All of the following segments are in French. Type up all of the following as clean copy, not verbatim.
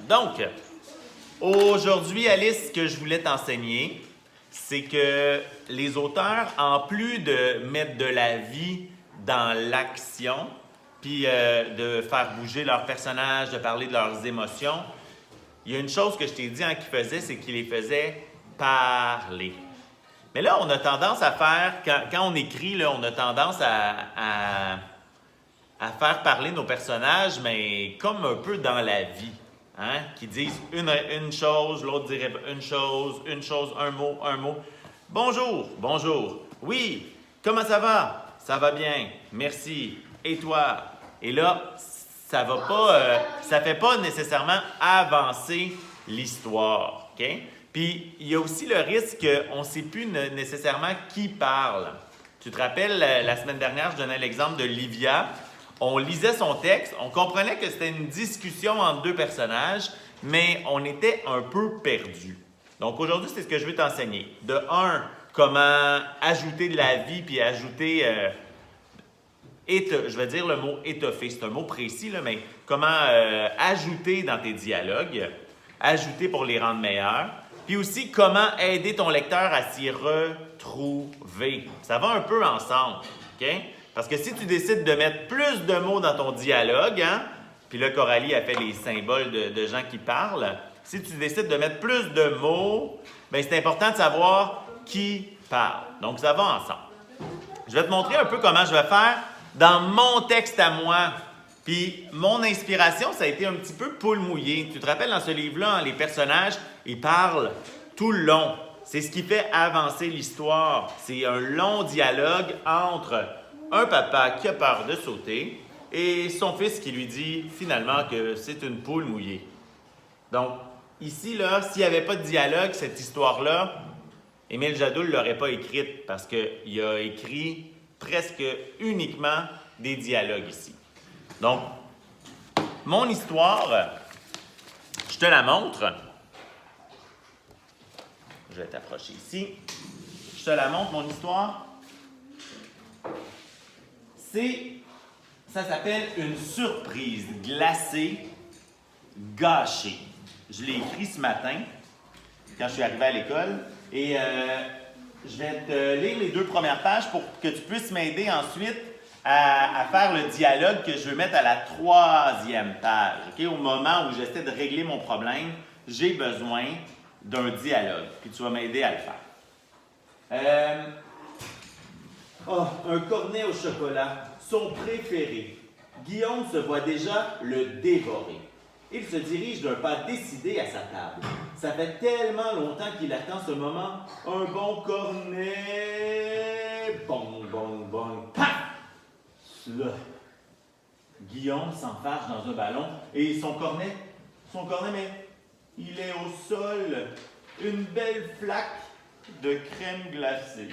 Donc, aujourd'hui, Alice, ce que je voulais t'enseigner, c'est que les auteurs, en plus de mettre de la vie dans l'action, puis de faire bouger leurs personnages, de parler de leurs émotions, il y a une chose que je t'ai dit qu'ils faisaient, c'est qu'ils les faisaient parler. Mais là, on a tendance à faire, quand on écrit, là, on a tendance à faire parler nos personnages, mais comme un peu dans la vie. Hein? Qui disent une chose, l'autre dirait une chose, un mot. Bonjour, bonjour. Oui, comment ça va? Ça va bien, merci. Et toi? Et là, ça va pas, ça fait pas nécessairement avancer l'histoire. OK? Puis, il y a aussi le risque qu'on ne sait plus nécessairement qui parle. Tu te rappelles, la semaine dernière, je donnais l'exemple de Livia. On lisait son texte, on comprenait que c'était une discussion entre deux personnages, mais on était un peu perdu. Donc aujourd'hui, c'est ce que je veux t'enseigner. De un, comment ajouter de la vie, puis ajouter, je vais dire le mot étoffer, c'est un mot précis, là, mais comment ajouter dans tes dialogues, ajouter pour les rendre meilleurs, puis aussi comment aider ton lecteur à s'y retrouver. Ça va un peu ensemble, OK? Parce que si tu décides de mettre plus de mots dans ton dialogue, puis là, Coralie a fait les symboles de gens qui parlent, si tu décides de mettre plus de mots, bien, c'est important de savoir qui parle. Donc, ça va ensemble. Je vais te montrer un peu comment je vais faire dans mon texte à moi. Puis, mon inspiration, ça a été un petit peu poule mouillée. Tu te rappelles, dans ce livre-là, les personnages, ils parlent tout le long. C'est ce qui fait avancer l'histoire. C'est un long dialogue entre un papa qui a peur de sauter et son fils qui lui dit finalement que c'est une poule mouillée. Donc, ici, là, s'il n'y avait pas de dialogue, cette histoire-là, Émile Jadot ne l'aurait pas écrite parce qu'il a écrit presque uniquement des dialogues ici. Donc, mon histoire, je te la montre. Je vais t'approcher ici. Je te la montre, mon histoire. Ça s'appelle une surprise glacée, gâchée. Je l'ai écrit ce matin, quand je suis arrivé à l'école. Et je vais te lire les 2 premières pages pour que tu puisses m'aider ensuite à faire le dialogue que je veux mettre à la 3e page. Okay? Au moment où j'essaie de régler mon problème, j'ai besoin d'un dialogue. Puis tu vas m'aider à le faire. Oh, un cornet au chocolat, son préféré. Guillaume se voit déjà le dévorer. Il se dirige d'un pas décidé à sa table. Ça fait tellement longtemps qu'il attend ce moment. Un bon cornet. Bong, bong, bong. Paf! Là. Guillaume s'enfarge dans un ballon et son cornet, mais il est au sol. Une belle flaque de crème glacée.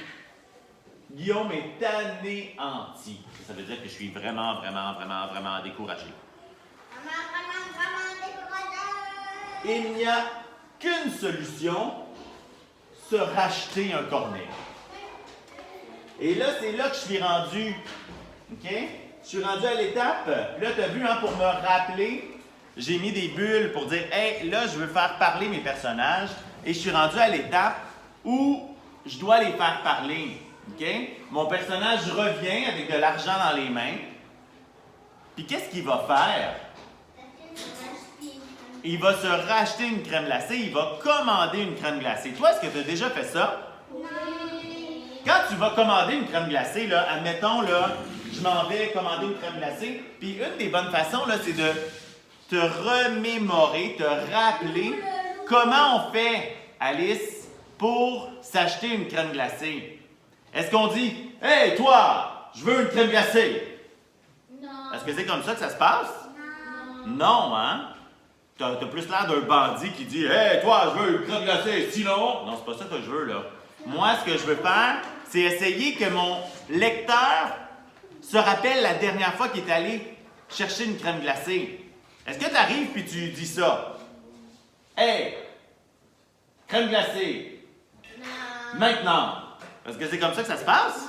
Guillaume est anéanti. Ça veut dire que je suis vraiment découragé. Il n'y a qu'une solution, se racheter un cornet. Et là, c'est là que je suis rendu. OK? Je suis rendu à l'étape. Là, tu as vu, pour me rappeler, j'ai mis des bulles pour dire, hey, là, je veux faire parler mes personnages. Et je suis rendu à l'étape où je dois les faire parler. OK? Mon personnage revient avec de l'argent dans les mains. Puis qu'est-ce qu'il va faire? Il va se racheter une crème glacée. Il va commander une crème glacée. Toi, est-ce que tu as déjà fait ça? Non. Quand tu vas commander une crème glacée, là, admettons, là, je m'en vais commander une crème glacée. Puis une des bonnes façons, là, c'est de te remémorer, te rappeler comment on fait, Alice, pour s'acheter une crème glacée. Est-ce qu'on dit « Hey, toi, je veux une crème glacée! » Non. Est-ce que c'est comme ça que ça se passe? Non. Non, hein? T'as plus l'air d'un bandit qui dit « Hey, toi, je veux une crème glacée, sinon... » Non, c'est pas ça que je veux, là. Moi, ce que je veux faire, c'est essayer que mon lecteur se rappelle la dernière fois qu'il est allé chercher une crème glacée. Est-ce que tu arrives puis tu dis ça? « Hey, crème glacée! » Non. Maintenant! Est-ce que c'est comme ça que ça se passe?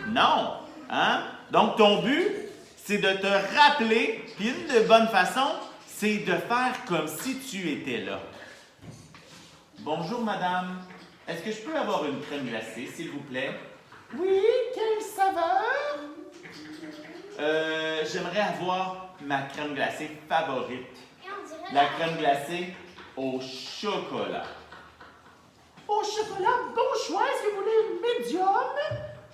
Non! Hein? Donc, ton but, c'est de te rappeler, puis une des bonnes façons, c'est de faire comme si tu étais là. Bonjour, madame. Est-ce que je peux avoir une crème glacée, s'il vous plaît? Oui, quelle saveur? J'aimerais avoir ma crème glacée favorite. La crème glacée au chocolat. Au chocolat, bon choix. Est-ce que vous voulez une médium,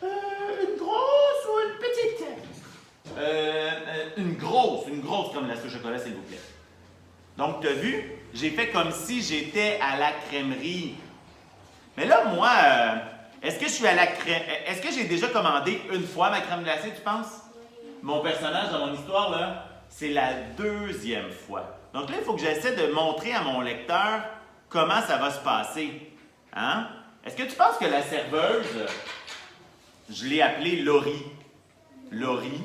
une grosse ou une petite? Une grosse crème glacée au chocolat, s'il vous plaît. Donc, tu as vu, j'ai fait comme si j'étais à la crèmerie. Mais là, moi, est-ce que je suis à la crème... Est-ce que j'ai déjà commandé une fois ma crème glacée, tu penses? Mon personnage dans mon histoire, là, c'est la deuxième fois. Donc là, il faut que j'essaie de montrer à mon lecteur comment ça va se passer. Hein? Est-ce que tu penses que la serveuse, je l'ai appelée Laurie? Laurie?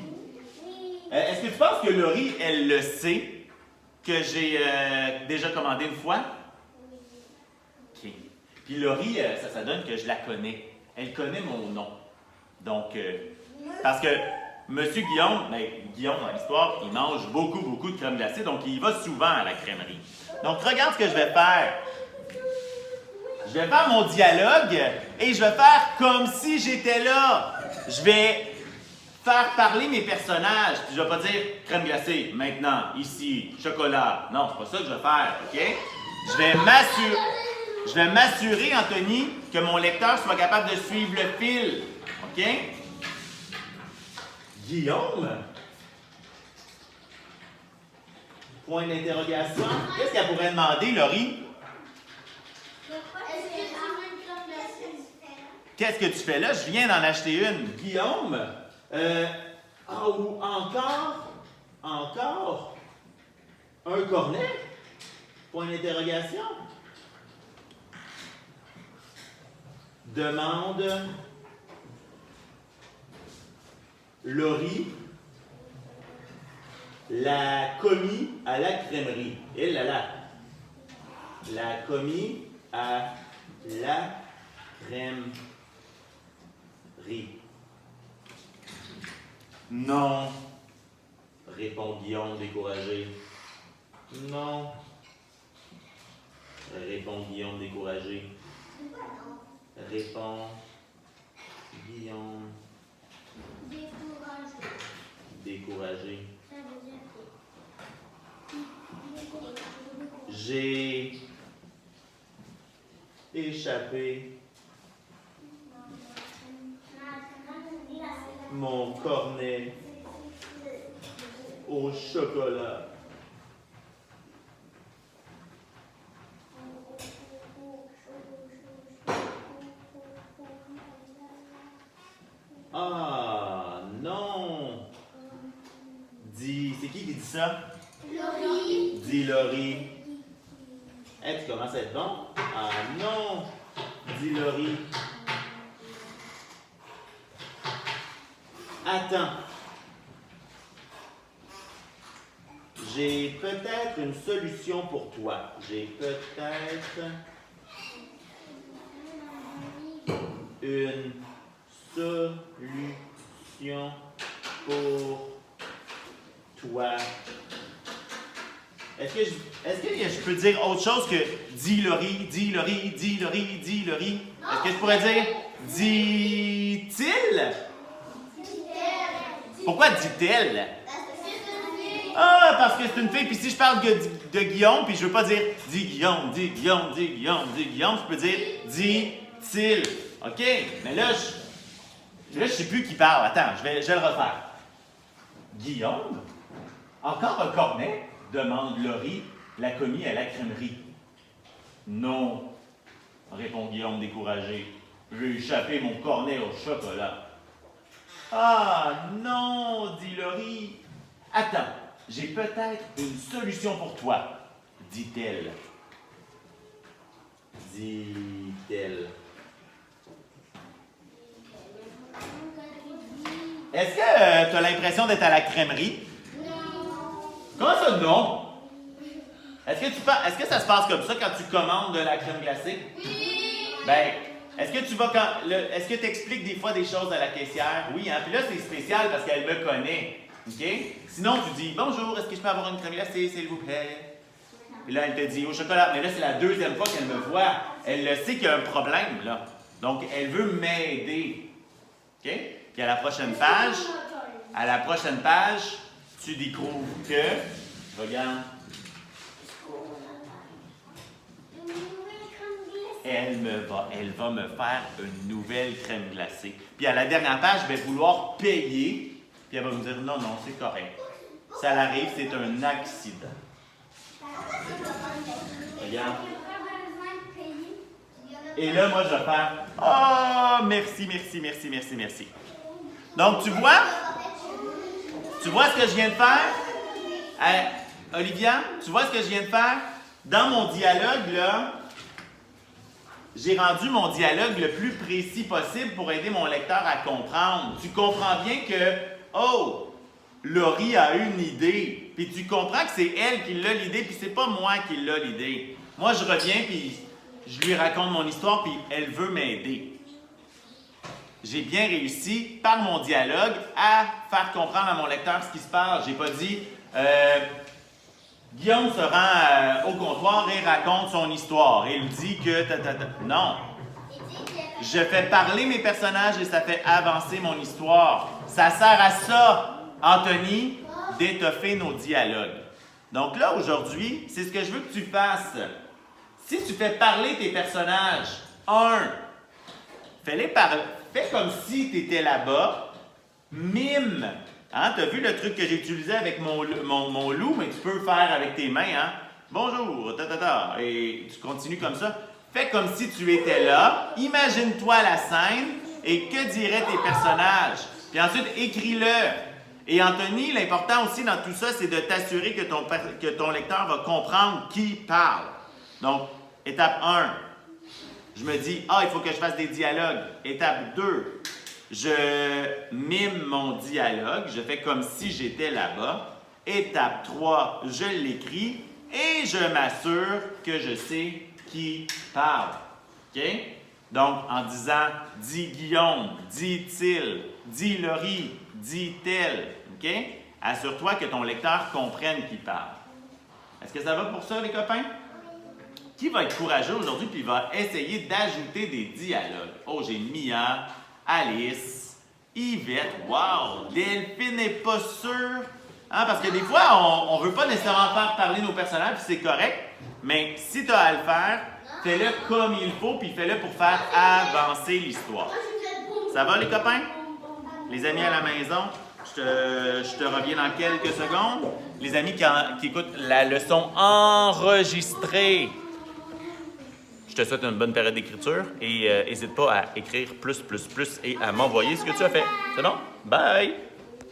Est-ce que tu penses que Laurie, elle le sait que j'ai déjà commandé une fois? OK. Puis Laurie, ça donne que je la connais. Elle connaît mon nom. Donc, parce que Monsieur Guillaume, Guillaume dans l'histoire, il mange beaucoup de crème glacée, donc il va souvent à la crèmerie. Donc, regarde ce que je vais faire. Je vais faire mon dialogue et je vais faire comme si j'étais là. Je vais faire parler mes personnages. Puis je vais pas dire crème glacée, maintenant, ici, chocolat. Non, c'est pas ça que je vais faire, OK? Je vais m'assurer, Anthony, que mon lecteur soit capable de suivre le fil. OK? Guillaume? Point d'interrogation. Qu'est-ce qu'elle pourrait demander, Laurie? Est-ce que tu veux une crème glacée? Qu'est-ce que tu fais là? Je viens d'en acheter une. Guillaume? Ou encore un cornet? Point d'interrogation. Demande Laurie la commis à la crèmerie. Et là là. La commis à la crèmerie. Non, répond Guillaume découragé. Non, répond Guillaume découragé. Répond Guillaume découragé. Ça veut dire J'ai échappé mon cornet au chocolat. Ah non! C'est qui dit ça? Laurie. Dit Laurie. Hey, tu commences à être bon? Ah non! Dit Laurie. Attends. J'ai peut-être une solution pour toi. J'ai peut-être une solution pour toi. Est-ce que je peux dire autre chose que dit Laurie, dit Laurie, dit Laurie, dit Laurie? Est-ce que je pourrais dire dit-il? Pourquoi dit-elle? Ah, parce que c'est une fille, puis si je parle de Guillaume, puis je veux pas dire dit Guillaume, dit Guillaume, dit Guillaume, dit Guillaume, je peux dire dit-il. OK? Mais là, je sais plus qui parle. Attends, je vais le refaire. Guillaume? Encore un cornet? Demande Laurie, la commis à la crèmerie. Non, répond Guillaume découragé. J'ai échappé mon cornet au chocolat. Ah non, dit Laurie. Attends, j'ai peut-être une solution pour toi, dit-elle. Dit-elle. Est-ce que tu as l'impression d'être à la crèmerie? Comment ça, non? Est-ce que ça se passe comme ça quand tu commandes de la crème glacée? Oui! Ben, est-ce que tu expliques des fois des choses à la caissière? Oui, hein? Puis là, c'est spécial parce qu'elle me connaît. OK? Sinon, tu dis bonjour, est-ce que je peux avoir une crème glacée, s'il vous plaît? Et là, elle te dit au chocolat. Mais là, c'est la deuxième fois qu'elle me voit. Elle le sait qu'il y a un problème, là. Donc, elle veut m'aider. OK? Puis à la prochaine page, tu découvres que, regarde, elle va me faire une nouvelle crème glacée. Puis à la dernière page, je vais vouloir payer. Puis elle va me dire non, non, c'est correct. Ça l'arrive, c'est un accident. Regarde. Et là, moi, je vais faire oh, merci, merci, merci, merci, merci. Donc, tu vois ce que je viens de faire? Olivia, tu vois ce que je viens de faire? Dans mon dialogue, là, j'ai rendu mon dialogue le plus précis possible pour aider mon lecteur à comprendre. Tu comprends bien que, oh, Laurie a une idée. Puis tu comprends que c'est elle qui l'a l'idée, puis c'est pas moi qui l'a l'idée. Moi, je reviens, puis je lui raconte mon histoire, puis elle veut m'aider. J'ai bien réussi, par mon dialogue, à faire comprendre à mon lecteur ce qui se passe. J'ai pas dit Guillaume se rend au comptoir et raconte son histoire. Et il dit que Non. Je fais parler mes personnages et ça fait avancer mon histoire. Ça sert à ça, Anthony, d'étoffer nos dialogues. Donc là, aujourd'hui, c'est ce que je veux que tu fasses. Si tu fais parler tes personnages, fais-les parler. Fais comme si tu étais là-bas. Mime. Hein? Tu as vu le truc que j'ai utilisé avec mon loup, mais tu peux le faire avec tes mains. Hein? Bonjour, et tu continues comme ça. Fais comme si tu étais là. Imagine-toi la scène et que diraient tes personnages. Puis ensuite, écris-le. Et Anthony, l'important aussi dans tout ça, c'est de t'assurer que ton lecteur va comprendre qui parle. Donc, étape 1. Je me dis, il faut que je fasse des dialogues. Étape 2, je mime mon dialogue, je fais comme si j'étais là-bas. Étape 3, je l'écris et je m'assure que je sais qui parle. OK? Donc, en disant, dit Guillaume, dit-il, dit Laurie, dit-elle. OK? Assure-toi que ton lecteur comprenne qui parle. Est-ce que ça va pour ça, les copains? Qui va être courageux aujourd'hui puis va essayer d'ajouter des dialogues? Oh, j'ai Mia, Alice, Yvette, wow! Delphine n'est pas sûre. Hein, parce que des fois, on ne veut pas nécessairement faire parler nos personnages, puis c'est correct. Mais si tu as à le faire, fais-le comme il faut, puis fais-le pour faire avancer l'histoire. Ça va, les copains? Les amis à la maison, je te reviens dans quelques secondes. Les amis qui écoutent la leçon enregistrée, je te souhaite une bonne période d'écriture et n'hésite pas à écrire plus et à m'envoyer ce que tu as fait. C'est bon? Bye!